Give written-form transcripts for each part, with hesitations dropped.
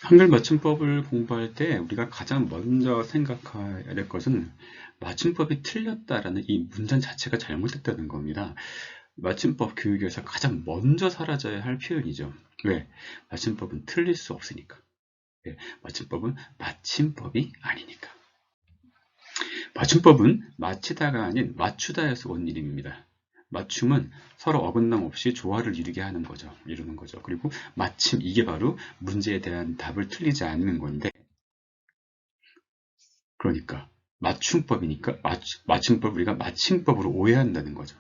한글 맞춤법을 공부할 때 우리가 가장 먼저 생각해야 될 것은 맞춤법이 틀렸다라는 이 문장 자체가 잘못됐다는 겁니다. 맞춤법 교육에서 가장 먼저 사라져야 할 표현이죠. 왜? 맞춤법은 틀릴 수 없으니까. 왜? 맞춤법은 마침법이 아니니까. 맞춤법은 마치다가 아닌 맞추다에서 온 이름입니다. 맞춤은 서로 어긋남 없이 조화를 이루는 거죠. 그리고 마침, 이게 바로 문제에 대한 답을 틀리지 않는 건데, 그러니까 맞춤법이니까 맞춤법 우리가 마침법으로 오해한다는 거죠.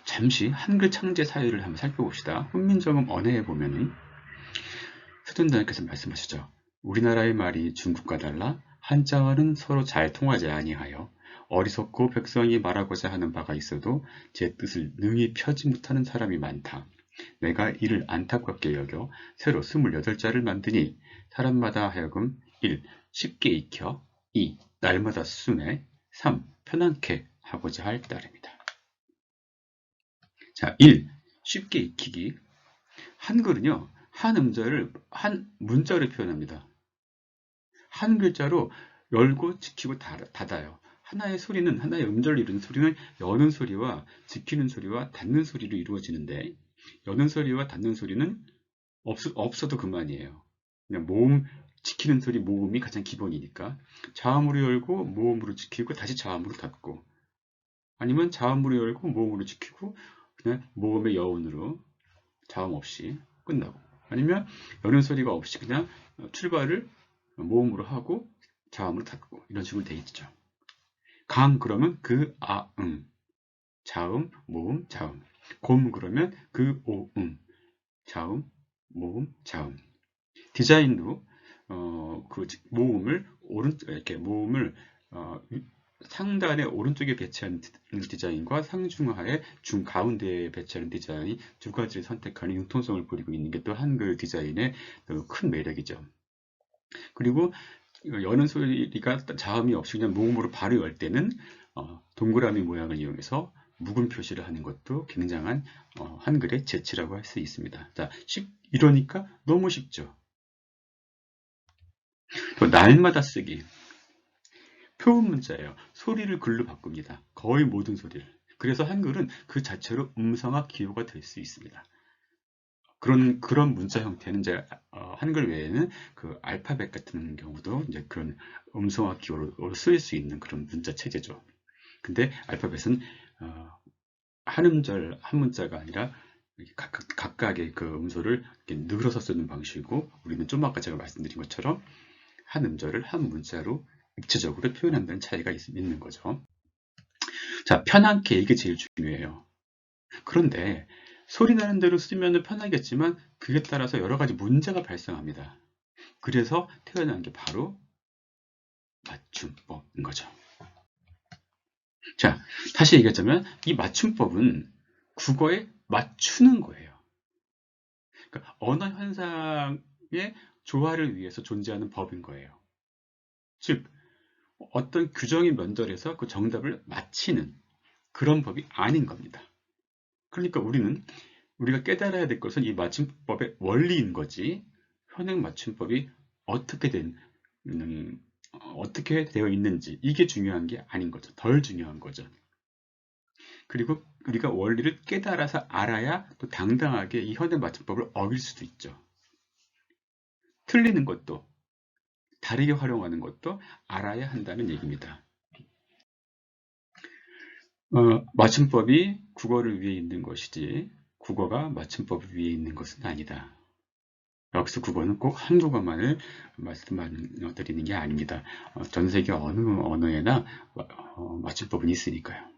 잠시 한글 창제 사유를 한번 살펴봅시다. 훈민정음 언해에 보면은 수둔단께서 말씀하시죠. 우리나라의 말이 중국과 달라 한자어는 서로 잘 통하지 아니하여 어리석고 백성이 말하고자 하는 바가 있어도 제 뜻을 능히 펴지 못하는 사람이 많다. 내가 이를 안타깝게 여겨 새로 28자를 만드니 사람마다 하여금 1. 쉽게 익혀 2. 날마다 순해 3. 편안케 하고자 할 따름이다. 자, 1. 쉽게 익히기. 한글은요, 한 음절을 한 문자로 표현합니다. 한 글자로 열고 지키고 닫아요. 하나의 음절을 이루는 소리는 여는 소리와 지키는 소리와 닫는 소리로 이루어지는데, 여는 소리와 닫는 소리는 없어도 그만이에요. 그냥 모음, 지키는 소리 모음이 가장 기본이니까 자음으로 열고 모음으로 지키고 다시 자음으로 닫고, 아니면 자음으로 열고 모음으로 지키고 그냥 모음의 여운으로 자음 없이 끝나고, 아니면 여는 소리가 없이 그냥 출발을 모음으로 하고 자음으로 닫고, 이런 식으로 돼 있죠. 그러면 그, 자음, 모음, 자음. 그러면 그, 자음, 모음, 자음. 디자인도 그 모음을 이렇게 모음을 상단의 오른쪽에 배치하는 디자인과 상중하에 중가운데에 배치하는 디자인 두 가지를 선택하는 융통성을 부리고 있는 게 또 한글 디자인의 큰 매력이죠. 그리고 여는 소리가 자음이 없이 그냥 모음으로 바로 열 때는 동그라미 모양을 이용해서 묵은 표시를 하는 것도 굉장한 한글의 재치라고 할 수 있습니다. 자, 이러니까 너무 쉽죠. 날마다 쓰기. 표음 문자예요. 소리를 글로 바꿉니다. 거의 모든 소리를. 그래서 한글은 그 자체로 음성학 기호가 될 수 있습니다. 그런 문자 형태는 이제 한글 외에는 그 알파벳 같은 경우도 이제 그런 음성학 기호로 쓰일 수 있는 그런 문자 체제죠. 근데 알파벳은 한 음절 한 문자가 아니라 각각의 그 음소를 이렇게 늘어서 쓰는 방식이고, 우리는 좀 아까 제가 말씀드린 것처럼 한 음절을 한 문자로 입체적으로 표현한다는 차이가 있는 거죠. 자, 편안케, 이게 제일 중요해요. 그런데 소리 나는 대로 쓰면 편하겠지만 그에 따라서 여러 가지 문제가 발생합니다. 그래서 태어난 게 바로 맞춤법인 거죠. 자, 다시 얘기하자면 이 맞춤법은 국어에 맞추는 거예요. 그러니까 언어 현상의 조화를 위해서 존재하는 법인 거예요. 즉, 어떤 규정이 면절해서 그 정답을 맞히는 그런 법이 아닌 겁니다. 그러니까 우리가 깨달아야 될 것은 이 맞춤법의 원리인 거지, 현행 맞춤법이 어떻게 어떻게 되어 있는지, 이게 중요한 게 아닌 거죠. 덜 중요한 거죠. 그리고 우리가 원리를 깨달아서 알아야 또 당당하게 이 현행 맞춤법을 어길 수도 있죠. 틀리는 것도, 다르게 활용하는 것도 알아야 한다는 얘기입니다. 맞춤법이 국어를 위해 있는 것이지 국어가 맞춤법을 위해 있는 것은 아니다. 여기서 국어는 꼭 한국어만을 말씀드리는 게 아닙니다. 전 세계 어느 언어에나 맞춤법은 있으니까요.